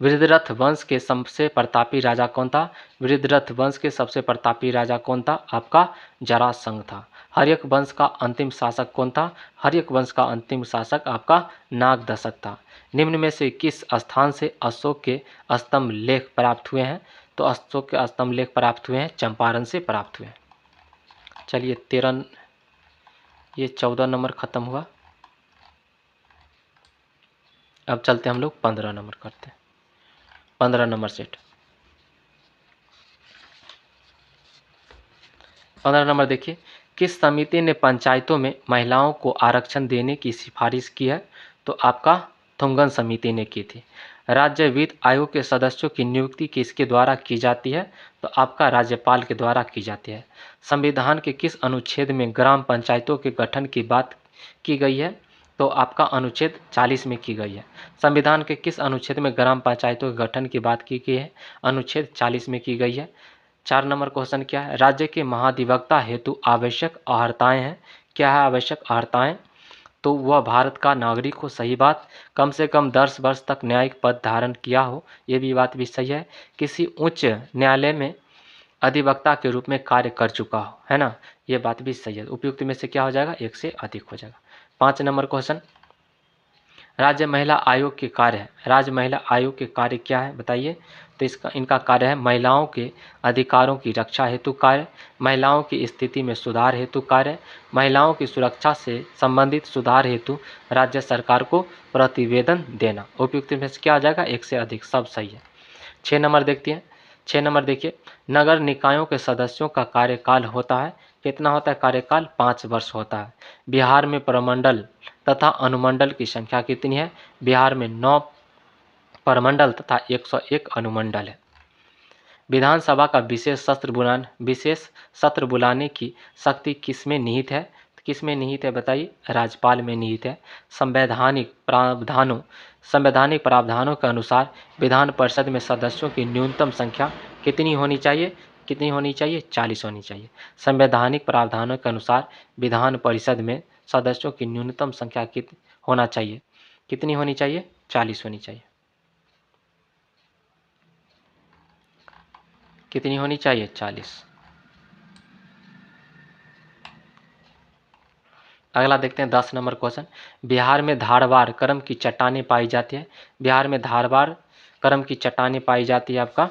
वृद्धरथ वंश के सबसे प्रतापी राजा कौन था? वृद्धरथ वंश के सबसे प्रतापी राजा कौन था? आपका जरासंध था। हर्यक वंश का अंतिम शासक कौन था? हर्यक वंश का अंतिम शासक आपका नागदशक था। निम्न में से किस स्थान से अशोक के स्तंभ लेख प्राप्त हुए हैं? तो अशोक के स्तंभ लेख प्राप्त हुए हैं चंपारण से प्राप्त हुए हैं। चलिए 14 नंबर खत्म हुआ। अब चलते हम लोग 15 नंबर करते हैं। 15 नंबर सेट। 15 नंबर देखिए, किस समिति ने पंचायतों में महिलाओं को आरक्षण देने की सिफारिश की है? तो आपका थुंगन समिति ने की थी। राज्य वित्त आयोग के सदस्यों की नियुक्ति किसके द्वारा की जाती है? तो आपका राज्यपाल के द्वारा की जाती है। संविधान के किस अनुच्छेद में ग्राम पंचायतों के गठन की बात की गई है? तो आपका अनुच्छेद 40 में की गई है। संविधान के किस अनुच्छेद में ग्राम पंचायतों के गठन की बात की गई है? अनुच्छेद 40 में की गई है। 4 नंबर क्वेश्चन क्या है? राज्य के महाधिवक्ता हेतु आवश्यक अर्हताएं हैं। क्या है आवश्यक अर्हताएं? तो वह भारत का नागरिक हो, सही बात। कम से कम 10 वर्ष तक न्यायिक पद धारण किया हो, ये भी बात भी सही है। किसी उच्च न्यायालय में अधिवक्ता के रूप में कार्य कर चुका हो, है ना, ये बात भी सही है। उपयुक्त में से क्या हो जाएगा? एक से अधिक हो जाएगा। 5 नंबर क्वेश्चन, राज्य महिला आयोग के कार्य है। राज्य महिला आयोग के कार्य क्या है बताइए? तो इनका कार्य है महिलाओं के अधिकारों की रक्षा हेतु कार्य, महिलाओं की स्थिति में सुधार हेतु कार्य, महिलाओं की सुरक्षा से संबंधित सुधार हेतु राज्य सरकार को प्रतिवेदन देना। उपयुक्त में से क्या आ जाएगा? एक से अधिक, सब सही है। 6 नंबर देखते हैं। 6 नंबर देखिए, नगर निकायों के सदस्यों का कार्यकाल होता है, कितना होता है कार्यकाल? 5 वर्ष होता है। बिहार में प्रमंडल तथा अनुमंडल की संख्या कितनी है? बिहार में 9 प्रमंडल तथा 101 अनुमंडल है। विधानसभा का विशेष सत्र बुलाने की शक्ति किसमें निहित है? किसमें निहित है बताइए? राज्यपाल में निहित है। संवैधानिक प्रावधानों के अनुसार विधान परिषद में सदस्यों की न्यूनतम संख्या कितनी होनी चाहिए? कितनी होनी चाहिए? 40 होनी चाहिए। संवैधानिक प्रावधानों के अनुसार विधान परिषद में सदस्यों की न्यूनतम संख्या होना चाहिए? कितनी होनी चाहिए? 40 होनी चाहिए। कितनी होनी चाहिए? 40। अगला देखते हैं 10 नंबर क्वेश्चन। बिहार में धारवाड़ करम की चट्टानें पाई जाती है। बिहार में धारवाड़ करम की चट्टानें पाई जाती है आपका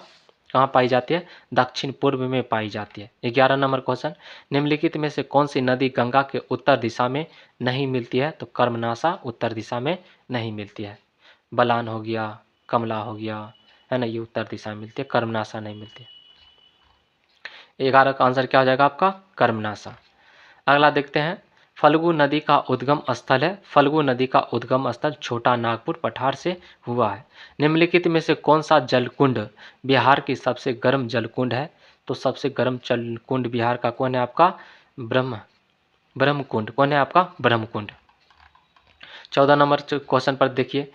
कहाँ पाई जाती है? दक्षिण पूर्व में पाई जाती है। 11 नंबर क्वेश्चन। निम्नलिखित में से कौन सी नदी गंगा के उत्तर दिशा में नहीं मिलती है? तो कर्मनाशा उत्तर दिशा में नहीं मिलती है। बलान हो गया, कमला हो गया, है ना, ये उत्तर दिशा में मिलती है, कर्मनाशा नहीं मिलती है। 11 का आंसर क्या हो जाएगा आपका? कर्मनाशा। अगला देखते हैं। फल्गु नदी का उद्गम स्थल है। फल्गु नदी का उद्गम स्थल छोटा नागपुर पठार से हुआ है। निम्नलिखित में से कौन सा जलकुंड बिहार की सबसे गर्म जलकुंड है? तो सबसे गर्म जलकुंड बिहार का कौन है आपका? ब्रह्मकुंड। कौन है आपका? ब्रह्मकुंड। 14 नंबर क्वेश्चन पर देखिए।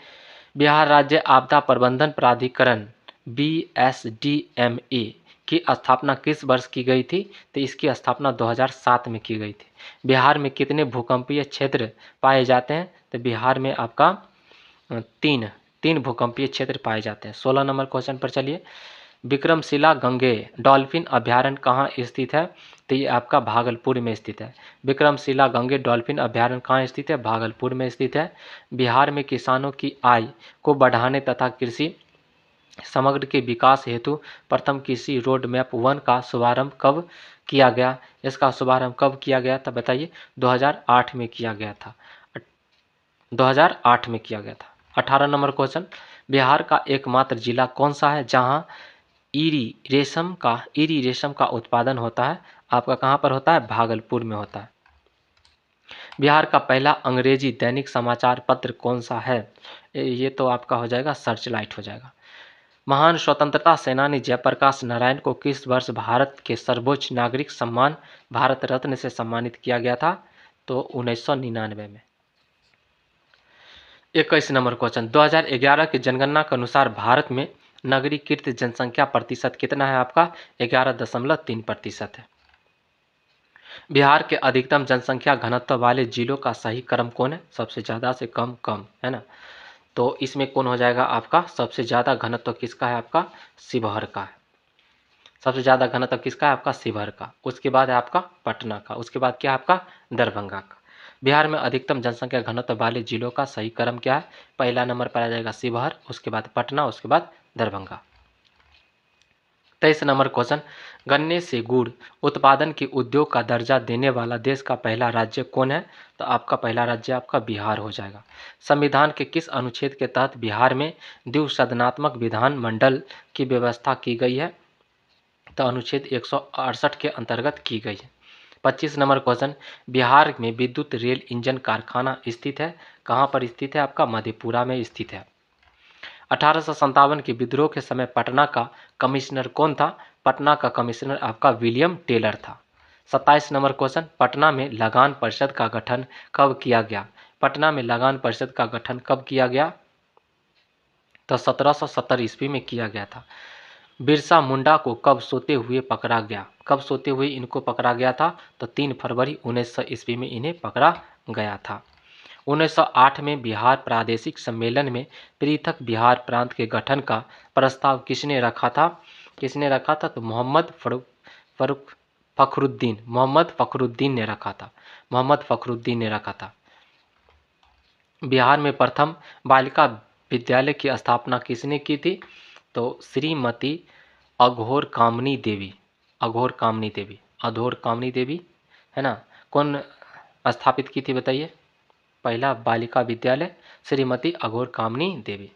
बिहार राज्य आपदा प्रबंधन प्राधिकरण BSDMA की स्थापना किस वर्ष की गई थी? तो इसकी स्थापना 2007 में की गई थी। बिहार में कितने भूकंपीय क्षेत्र पाए जाते हैं? तो बिहार में आपका तीन भूकंपीय क्षेत्र पाए जाते हैं। 16 नंबर क्वेश्चन पर चलिए। विक्रमशिला गंगे डॉल्फिन अभ्यारण्य कहाँ स्थित है? तो ये आपका भागलपुर में स्थित है। विक्रमशिला गंगे डॉल्फिन अभ्यारण्य कहाँ स्थित है? भागलपुर में स्थित है। बिहार में किसानों की आय को बढ़ाने तथा कृषि समग्र के विकास हेतु प्रथम कृषि रोड मैप 1 का शुभारंभ कब किया गया? इसका शुभारंभ कब किया गया था बताइए? 2008 में किया गया था। 2008 में किया गया था। 18 नंबर क्वेश्चन। बिहार का एकमात्र जिला कौन सा है जहां ईरी रेशम का उत्पादन होता है? आपका कहाँ पर होता है? भागलपुर में होता है। बिहार का पहला अंग्रेजी दैनिक समाचार पत्र कौन सा है? ये तो आपका हो जाएगा सर्चलाइट हो जाएगा। महान स्वतंत्रता सेनानी जयप्रकाश नारायण को किस वर्ष भारत के सर्वोच्च नागरिक सम्मान भारत रत्न से सम्मानित किया गया था? तो 1999 में। 21 नंबर क्वेश्चन। 2011 की जनगणना के अनुसार भारत में नगरीकृत जनसंख्या प्रतिशत कितना है आपका? 11.3% है। बिहार के अधिकतम जनसंख्या घनत्व वाले जिलों का सही क्रम कौन है? सबसे ज़्यादा से कम कम, है ना। तो इसमें कौन हो जाएगा आपका? सबसे ज़्यादा घनत्व किसका है आपका? शिवहर का है। सबसे ज़्यादा घनत्व किसका है आपका? शिवहर का। उसके बाद है आपका पटना का। उसके बाद क्या है आपका? दरभंगा का। बिहार में अधिकतम जनसंख्या घनत्व वाले जिलों का सही क्रम क्या है? पहला नंबर पर आ जाएगा शिवहर, उसके बाद पटना, उसके बाद दरभंगा। 23 number question. गन्ने से गुड़ उत्पादन के उद्योग का दर्जा देने वाला देश का पहला राज्य कौन है? तो आपका पहला राज्य आपका बिहार हो जाएगा। संविधान के किस अनुच्छेद के तहत बिहार में द्विसदनात्मक विधान मंडल की व्यवस्था की गई है? तो अनुच्छेद 168 के अंतर्गत की गई है। 25 नंबर क्वेश्चन। बिहार में विद्युत रेल इंजन कारखाना स्थित है। कहाँ पर स्थित है? आपका मधेपुरा में स्थित है। 1857 के विद्रोह के समय पटना का कमिश्नर कौन था? पटना का कमिश्नर आपका विलियम टेलर था। 27 नंबर क्वेश्चन। पटना में लगान परिषद का गठन कब किया गया? पटना में लगान परिषद का गठन कब किया गया? तो 1770 ईस्वी में किया गया था। बिरसा मुंडा को कब सोते हुए पकड़ा गया? कब सोते हुए इनको पकड़ा गया था? तो 3 फरवरी 1900 ईस्वी में इन्हें पकड़ा गया था। 1908 में बिहार प्रादेशिक सम्मेलन में पृथक बिहार प्रांत के गठन का प्रस्ताव किसने रखा था? किसने रखा था? तो मोहम्मद फखरुद्दीन ने रखा था। मोहम्मद फखरुद्दीन ने रखा था। बिहार में प्रथम बालिका विद्यालय की स्थापना किसने की थी? तो श्रीमती अघोर कामनी देवी, है ना। कौन स्थापित की थी बताइए? पहला बालिका विद्यालय श्रीमती अघोर कामनी देवी।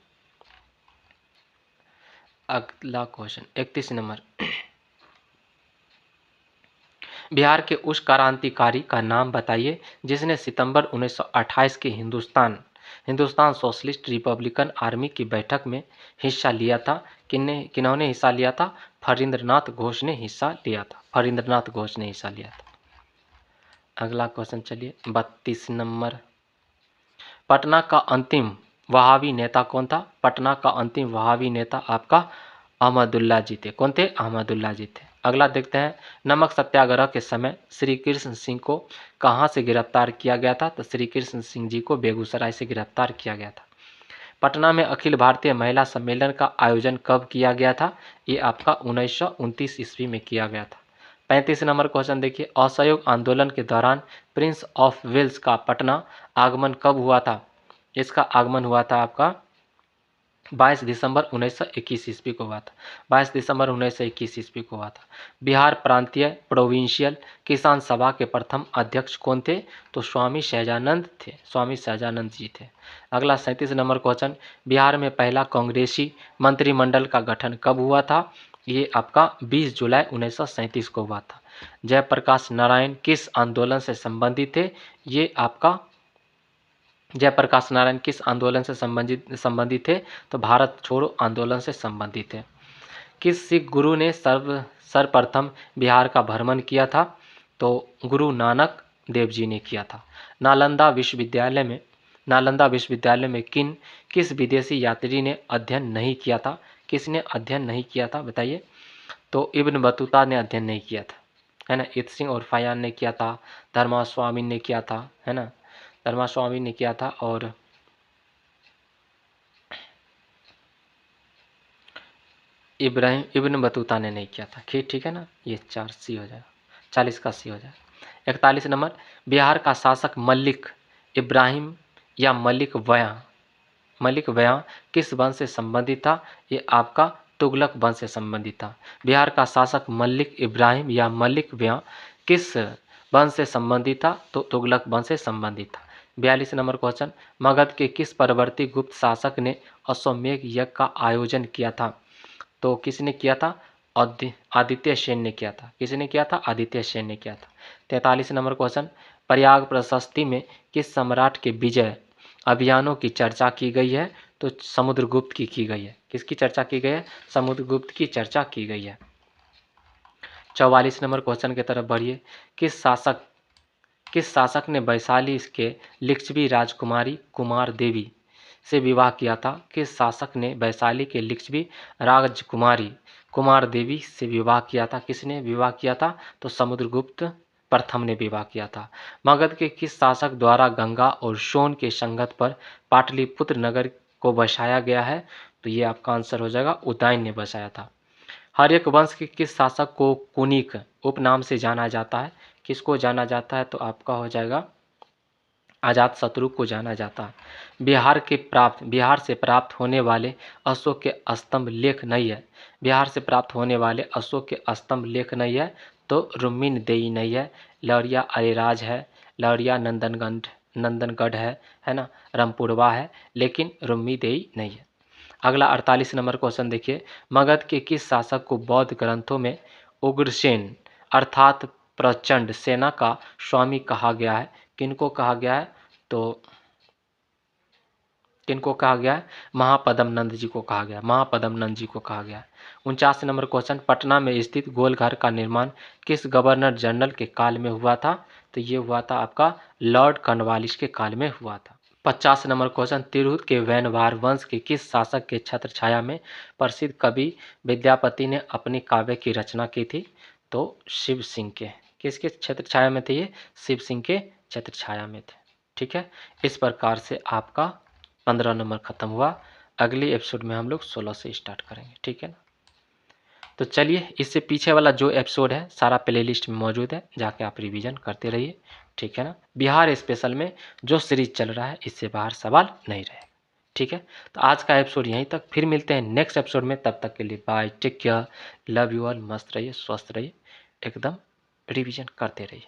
अगला क्वेश्चन 31 नंबर। बिहार के उस क्रांतिकारी का नाम बताइए जिसने सितंबर 1928 के हिंदुस्तान सोशलिस्ट रिपब्लिकन आर्मी की बैठक में हिस्सा लिया था। किन्होंने हिस्सा लिया था? फरींद्रनाथ घोष ने हिस्सा लिया था। अगला क्वेश्चन चलिए 32 नंबर। पटना का अंतिम वहाबी नेता कौन था? पटना का अंतिम वहाबी नेता आपका अहमदुल्ला जी थे। कौन थे? अहमदुल्ला जी थे। अगला देखते हैं। नमक सत्याग्रह के समय श्री कृष्ण सिंह को कहाँ से गिरफ्तार किया गया था? तो श्री कृष्ण सिंह जी को बेगूसराय से गिरफ्तार किया गया था। पटना में अखिल भारतीय महिला सम्मेलन का आयोजन कब किया गया था? ये आपका 1929 ईस्वी में किया गया था। 35 नंबर क्वेश्चन देखिए, असहयोग आंदोलन के दौरान प्रिंस ऑफ वेल्स का पटना आगमन कब हुआ था? इसका आगमन हुआ था आपका 22 दिसंबर 1921 ईस्वी को हुआ था। 22 दिसंबर 1921 ईस्वी को हुआ था। बिहार प्रांतीय प्रोविंशियल किसान सभा के प्रथम अध्यक्ष कौन थे? तो स्वामी सहजानंद थे, स्वामी सहजानंद जी थे। अगला 37 नंबर क्वेश्चन, बिहार में पहला कांग्रेसी मंत्रिमंडल का गठन कब हुआ था? ये आपका 20 जुलाई 1937 को हुआ था। जयप्रकाश नारायण किस आंदोलन से संबंधित थे? ये आपका जयप्रकाश नारायण किस आंदोलन से संबंधित थे? तो भारत छोड़ो आंदोलन से संबंधित है। किस सिख गुरु ने सर्वप्रथम बिहार का भ्रमण किया था? तो गुरु नानक देव जी ने किया था। नालंदा विश्वविद्यालय में किस विदेशी यात्री ने अध्ययन नहीं किया था? किसने अध्ययन नहीं किया था बताइए? तो इब्न बतूता ने अध्ययन नहीं किया था, है ना। इत सिंह और फायान ने किया था, धर्मा स्वामी ने किया था, है ना, धर्मा स्वामी ने किया था, और इब्राहिम इब्न बतूता ने नहीं किया था। ठीक है ना, ये 4 सी हो जाएगा, 40 का सी हो जाएगा। 41 नंबर, बिहार का शासक मलिक इब्राहिम या मलिक वयां किस वंश से संबंधित था? ये आपका तुगलक वंश से संबंधित था। बिहार का शासक मलिक इब्राहिम या मलिक वयां किस वंश से संबंधित था? तो तुगलक वंश से संबंधित था। 42 नंबर क्वेश्चन, मगध के किस परवर्ती गुप्त शासक ने अश्वमेध यज्ञ का आयोजन किया था? तो किसने किया था? आदित्य सेन ने किया था। किसने किया था? आदित्य सेन ने किया था। 43 नंबर क्वेश्चन, प्रयाग प्रशस्ति में किस सम्राट के विजय अभियानों की चर्चा की गई है? तो समुद्रगुप्त की गई है। किसकी चर्चा की गई है? समुद्रगुप्त की चर्चा की गई है। 44 नंबर क्वेश्चन की तरफ बढ़िए, किस शासक ने वैशाली के लिच्छवी राजकुमारी कुमार देवी से विवाह किया था? किस शासक ने वैशाली के लिच्छवी राजकुमारी कुमार देवी से विवाह किया था? किसने विवाह किया था? तो समुद्रगुप्त प्रथम ने विवाह किया था। मगध के किस शासक द्वारा गंगा और सोन के संगत पर पाटलिपुत्र नगर को बसाया गया है? तो ये आपका आंसर हो जाएगा, उदयन ने बसाया था। हर्यक वंश के किस शासक को कुनिक उपनाम से जाना जाता है? किसको जाना जाता है? तो आपका हो जाएगा अजात शत्रु को जाना जाता है। बिहार से प्राप्त होने वाले अशोक के स्तंभ लेख नहीं है। बिहार से प्राप्त होने वाले अशोक के स्तंभ लेख नहीं है, तो रुम्मीन देई नहीं है, लौरिया अरेराज है, लौरिया नंदनगढ़ है ना, रामपुरवा है, लेकिन रुम्मी देई नहीं है। अगला 48 नंबर क्वेश्चन देखिए, मगध के किस शासक को बौद्ध ग्रंथों में उग्रसेन अर्थात प्रचंड सेना का स्वामी कहा गया है? किनको कहा गया है? तो किनको कहा गया है? महापदम नंद जी को कहा गया, महापदम नंद जी को कहा गया है। 49 नंबर क्वेश्चन, पटना में स्थित गोलघर का निर्माण किस गवर्नर जनरल के काल में हुआ था? तो ये हुआ था आपका लॉर्ड कॉर्नवालिस के काल में हुआ था। 50 नंबर क्वेश्चन, तिरहुत के वैनवार वंश के किस शासक के छत्रछाया में प्रसिद्ध कवि विद्यापति ने अपनी काव्य की रचना की थी? तो शिव सिंह के। किसके छत्रछाया में थे ये? शिव सिंह के छत्रछाया में थे। ठीक है, इस प्रकार से आपका 15 नंबर खत्म हुआ। अगली एपिसोड में हम लोग 16 से स्टार्ट करेंगे। ठीक है ना, तो चलिए, इससे पीछे वाला जो एपिसोड है सारा प्लेलिस्ट में मौजूद है, जाके आप रिवीजन करते रहिए। ठीक है ना, बिहार स्पेशल में जो सीरीज चल रहा है इससे बाहर सवाल नहीं रहेगा। ठीक है, तो आज का एपिसोड यहीं तक, फिर मिलते हैं नेक्स्ट एपिसोड में। तब तक के लिए bye, take care, love you all, मस्त रहिए, स्वस्थ रहिए, एकदम रिवीजन करते रहिए।